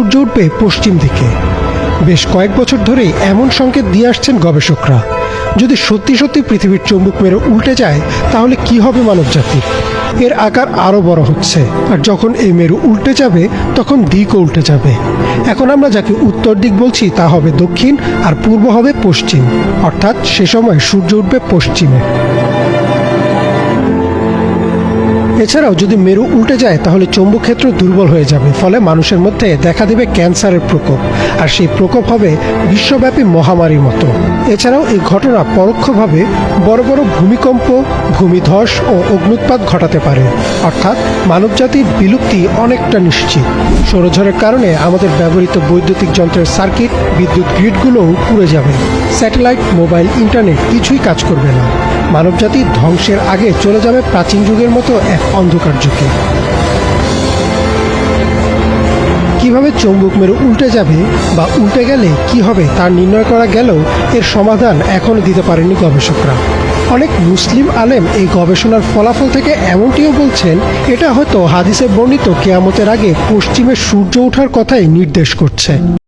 সূর্য উঠবে পশ্চিম দিকে। বেশ কয়েক বছর ধরেই এমন সংকেত দিয়ে আসছেন গবেষকরা। যদি সত্যি সত্যি পৃথিবীর চৌম্বক মেরু উল্টে যায় তাহলে কি হবে মানবজাতির? এর আকার আরও বড় হচ্ছে, আর যখন এই মেরু উল্টে যাবে তখন দিকও উল্টে যাবে। এখন আমরা যাকে উত্তর দিক বলছি তা হবে দক্ষিণ, আর পূর্ব হবে পশ্চিম, অর্থাৎ সে সময় সূর্য উঠবে পশ্চিমে। এছাড়াও যদি মেরু উল্টে যায় তাহলে চৌম্বক ক্ষেত্র দুর্বল হয়ে যাবে, ফলে মানুষের মধ্যে দেখা দেবে ক্যান্সারের প্রকোপ, আর সেই প্রকোপ হবে বিশ্বব্যাপী মহামারীর মতো। এছাড়াও এই ঘটনা পরোক্ষভাবে বড় বড় ভূমিকম্প, ভূমিধস ও অগ্ন্যুৎপাত ঘটাতে পারে, অর্থাৎ মানবজাতির বিলুপ্তি অনেকটা নিশ্চিত। সৌরঝড়ের কারণে আমাদের ব্যবহৃত বৈদ্যুতিক যন্ত্রের সার্কিট, বিদ্যুৎ গ্রিডগুলোও পুড়ে যাবে। স্যাটেলাইট, মোবাইল, ইন্টারনেট কিছুই কাজ করবে না। মানবজাতি ধ্বংসের আগে চলে যাবে প্রাচীন যুগের মতো এক অন্ধকার যুগে। কিভাবে চৌম্বক মেরু উল্টে যাবে বা উল্টে গেলে কি হবে তা নির্ণয় করা গেলেও এর সমাধান এখনো দিতে পারেনি গবেষকরা। অনেক মুসলিম আলেম এই গবেষণার ফলাফল থেকে এমনটিও বলছেন, এটা হয়তো হাদিসে বর্ণিত কিয়ামতের আগে পশ্চিমে সূর্য ওঠার কথাই নির্দেশ করছে।